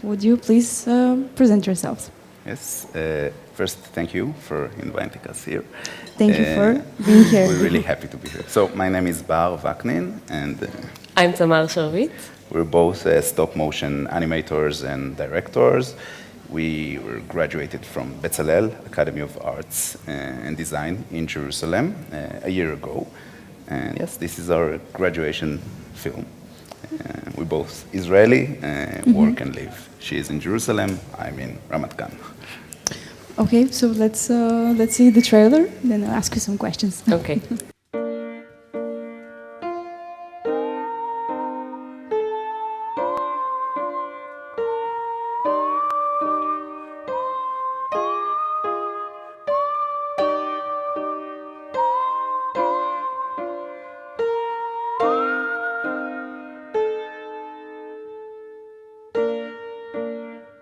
would you please present yourselves? Yes. First, thank you for inviting us here. Thank you for being here. We're really happy to be here. So my name is Bar Vaknin, and I'm Tamar Sharvit. we're both stop-motion animators and directors. We were graduated from Etzel, Academy of Arts and Design in Jerusalem a year ago. And yes, this is our graduation film. We're both Israeli, work and live. She is in Jerusalem, I'm in Ramat Gan. Okay, so let's see the trailer, then I'll ask you some questions. Okay.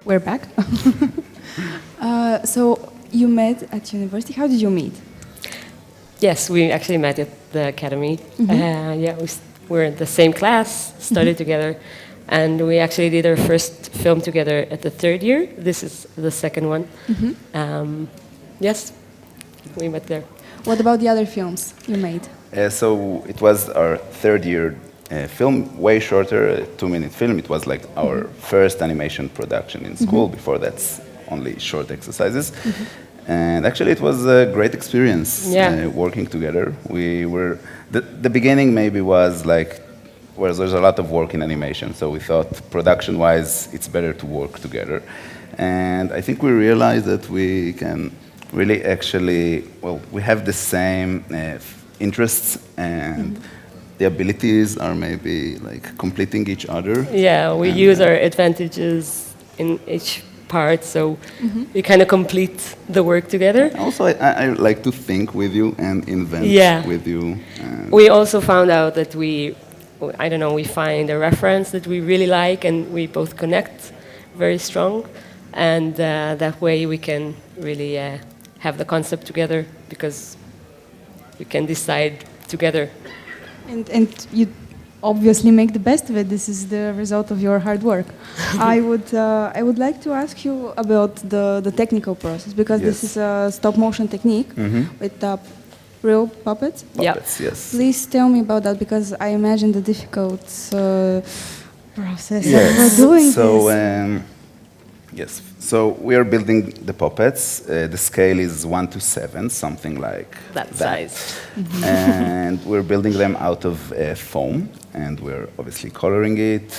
We're back. So you met at university. How did you meet? Yes, we actually met at the academy. We're in the same class, studied together, and we actually did our first film together at the third year. This is the second one. Yes, we met there. What about the other films you made? So it was our third year film, way shorter, a 2-minute film. It was like our first animation production in school. Before that's only short exercises. And actually it was a great experience working together. We were, the beginning maybe was like, where there's a lot of work in animation, so we thought production-wise it's better to work together. And I think we realized that we can really actually, well, we have the same interests and the abilities are maybe like completing each other. Yeah, we use our advantages in each part, so we kind of complete the work together. Also, I like to think with you and invent with you. We also found out that we find a reference that we really like and we both connect very strong. And that way we can really have the concept together because we can decide together. And you obviously make the best of it. This is the result of your hard work. I would like to ask you about the technical process because this is a stop motion technique with real puppets. Puppets, yes. Please tell me about that because I imagine the difficult process of doing this. Yes, so we are building the puppets. The scale is 1:7, something like that size. And we're building them out of foam, and we're obviously coloring it,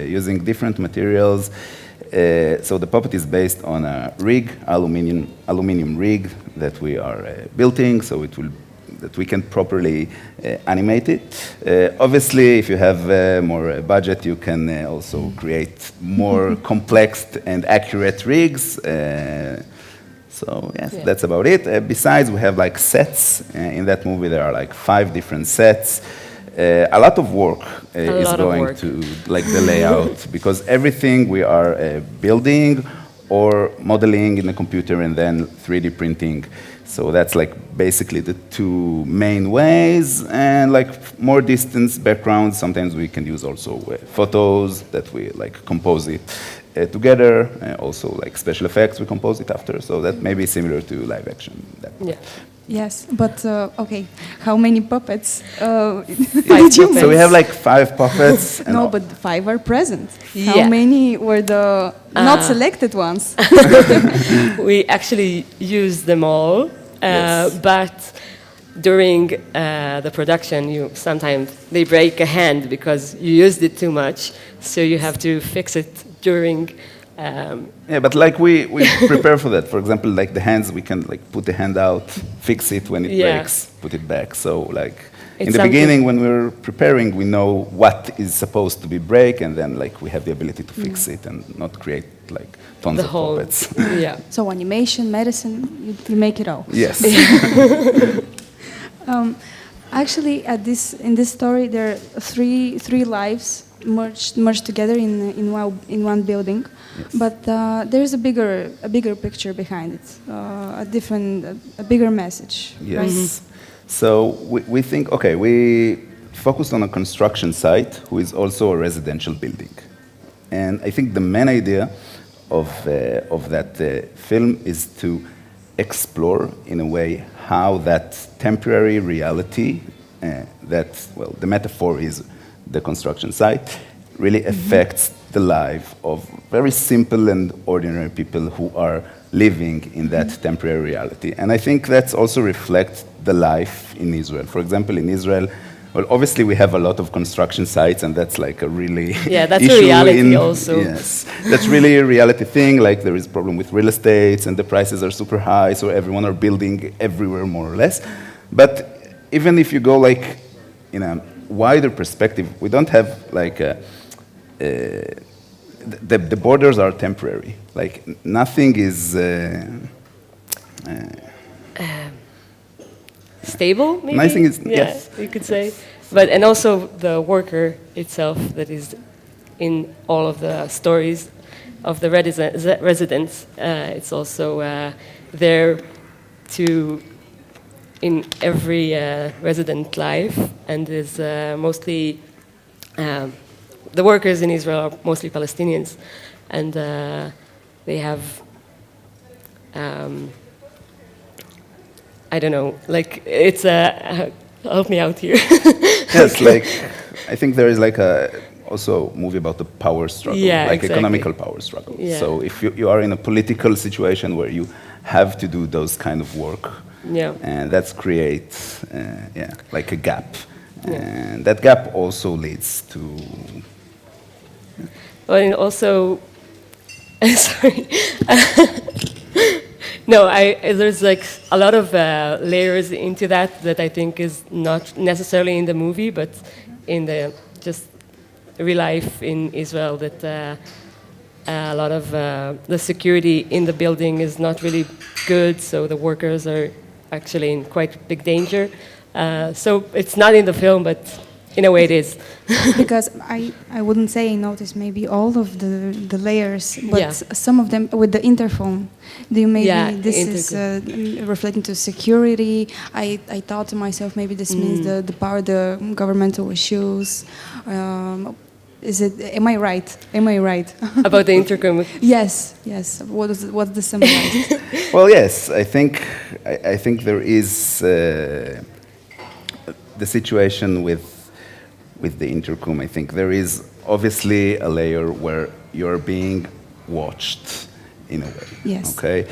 using different materials. So the puppet is based on a rig, aluminum rig that we are building, so that we can properly animate it. Obviously, if you have more budget, you can also create more complex and accurate rigs. So yes, that's about it. Besides, we have like sets. In that movie, there are like 5 different sets. A lot of work is going to like the layout because everything we are building or modeling in the computer and then 3D printing. So that's like basically the 2 main ways, and like more distance backgrounds. Sometimes we can use also photos that we like compose it together. Also like special effects, we compose it after. So that may be similar to live action. Yes, but okay, how many puppets did you make? So we have like 5 puppets. No, but 5 are present. How many were the not selected ones? We actually use them all, but during the production, sometimes they break a hand because you used it too much, so you have to fix it during. But like we prepare for that. For example, like the hands, we can like put the hand out, fix it when it breaks, put it back. So like in the beginning, when we're preparing, we know what is supposed to be break, and then like we have the ability to fix it and not create like tons of puppets. So animation, medicine, you make it all. Yes. Actually, in this story, there are three lives merged together in one building, but there's a bigger picture behind it, a bigger message. Yes. Right? So we think, we focused on a construction site who is also a residential building. And I think the main idea of that film is to explore, in a way, how that temporary reality, well, the metaphor is the construction site, really affects the life of very simple and ordinary people who are living in that temporary reality. And I think that's also reflects the life in Israel. For example, in Israel, well, obviously we have a lot of construction sites, and that's like a really that's issue a reality also. Yes, that's really a reality thing. Like there is a problem with real estate, and the prices are super high, so everyone are building everywhere more or less. But even if you go like in a wider perspective, we don't have like the borders are temporary. Like nothing is stable, maybe? Nothing is, yeah, yes. you could say. But and also the worker itself that is in all of the stories of the residents. It's also there to in every resident life, and is mostly the workers in Israel are mostly Palestinians, and they have. I don't know, like it's help me out here. Yes, like I think there is like a also movie about the power struggle, like exactly. economical power struggle. Yeah. So if you are in a political situation where you have to do those kind of work, and that creates like a gap, and that gap also leads to. Well, and also, sorry. No, there's like a lot of layers into that I think is not necessarily in the movie, but in the just real life in Israel. That a lot of the security in the building is not really good, so the workers are actually in quite big danger. So it's not in the film, but in a way it is. Because I wouldn't say I noticed maybe all of the layers, but some of them with the interphone. Do you maybe this is reflecting to security? I thought to myself maybe this means the power, the governmental issues. Is it? Am I right? Am I right? About the intercom? Yes. What's the symbolize? Well, yes, I think there is the situation with the intercom. I think there is obviously a layer where you're being watched in a way. Yes. Okay.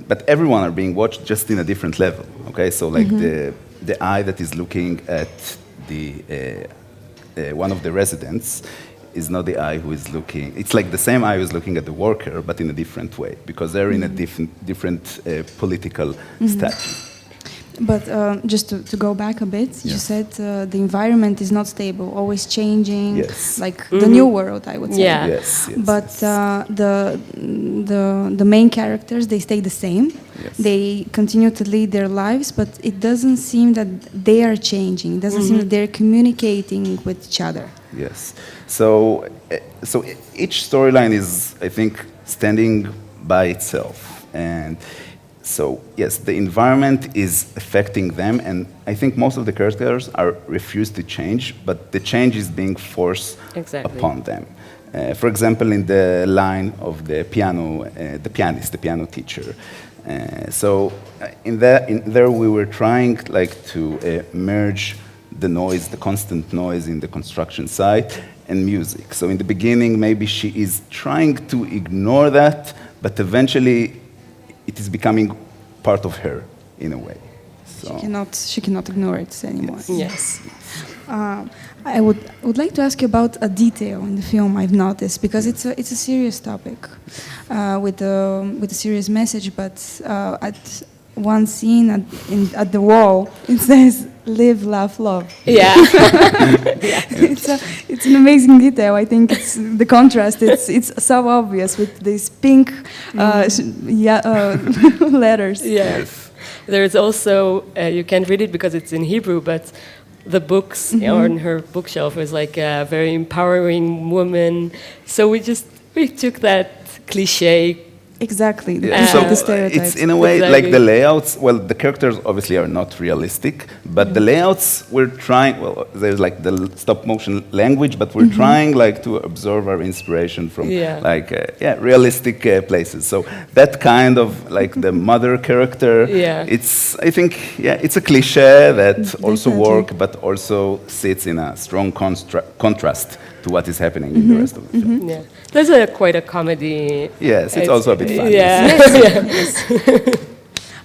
But everyone are being watched just in a different level. Okay. So like the eye that is looking at the one of the residents is not the eye who is looking. It's like the same eye who is looking at the worker, but in a different way because they're in a different political status. But just to go back a bit, you said the environment is not stable, always changing, like the new world, I would say. Yeah. Yes. But the main characters, they stay the same. Yes. They continue to lead their lives, but it doesn't seem that they are changing. It doesn't seem that they're communicating with each other. Yes. So each storyline is, I think, standing by itself. And so, yes, the environment is affecting them, and I think most of the characters are refused to change, but the change is being forced upon them. For example, in the line of the piano, the pianist, the piano teacher. In there we were trying like to merge the noise, the constant noise in the construction site, and music. So in the beginning, maybe she is trying to ignore that, but eventually it is becoming part of her in a way. So. She cannot ignore it anymore. Yes. I would like to ask you about a detail in the film I've noticed, because it's a serious topic with a serious message, but at one scene at the wall it says "Live, Laugh, Love." Yeah. It's an amazing detail. I think it's the contrast. It's so obvious with these pink letters. Yes. There's also you can't read it because it's in Hebrew, but the books on her bookshelf is like a very empowering woman. So we took that cliche Exactly. Yeah, So the stereotypes. it's in a way Exactly. like the layouts. Well, the characters obviously are not realistic, but the layouts we're trying. Well, there's like the stop motion language, but we're trying like to absorb our inspiration from like realistic places. So that kind of like the mother character. Yeah. It's I think it's a cliche that also Definitely. works, but also sits in a strong contrast to what is happening in the rest of the film. Yeah. There's a quite a comedy. Yes, it's also a bit funny. Yeah.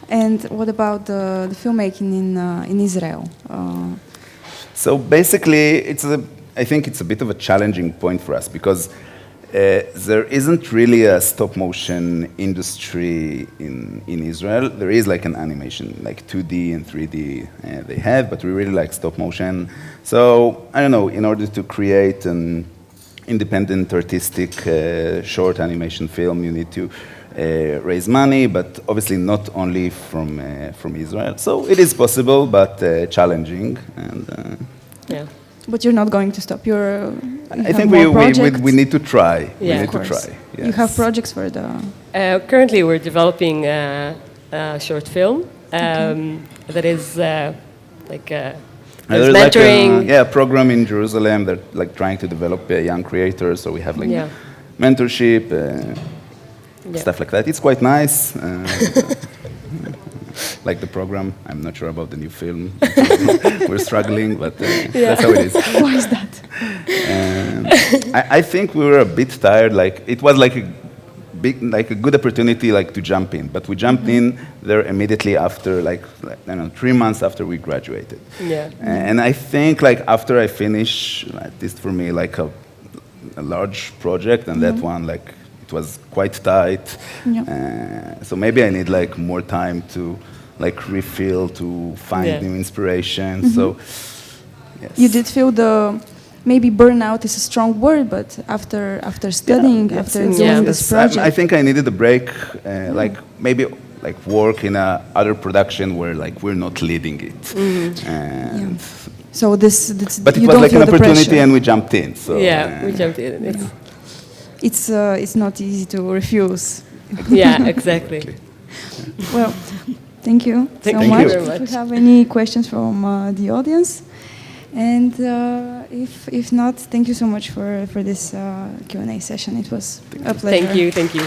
And what about the filmmaking in Israel? So basically, I think it's a bit of a challenging point for us because there isn't really a stop motion industry in Israel. There is like an animation, like 2D and 3D they have, but we really like stop motion. So I don't know, in order to create an independent artistic short animation film, you need to raise money, but obviously not only from Israel. So it is possible, but challenging. And Yeah. But you're not going to stop. I think we need to try. Yeah. We need Of to course. try. You Yes. have projects for the. Currently, we're developing a short film that is like There's mentoring. like a program in Jerusalem that like trying to develop young creators. So we have like Yeah. mentorship, Yeah. stuff like that. It's quite nice. Like the program, I'm not sure about the new film. We're struggling, but that's how it is. Why is that? I think we were a bit tired. Like it was like a good opportunity, like to jump in. But we jumped in there immediately after, like I don't know, 3 months after we graduated. Yeah. And I think like after I finish, at least for me, like a large project, and that one like it was quite tight. Yeah. So maybe I need like more time to like refill, to find new inspiration. So yes. You did feel maybe burnout is a strong word, but after studying, Yes, after yes, doing yes. this project, I think I needed a break, like maybe like work in a other production where like we're not leading it. And so this but it you was don't like feel an the opportunity, pressure. and we jumped in. So Yeah, we jumped in. It's not easy to refuse. Yeah, exactly. Well, thank you Thank so you much. very If much. you have any questions from the audience, and if not, thank you so much for this Q&A session. It was a pleasure. Thank you.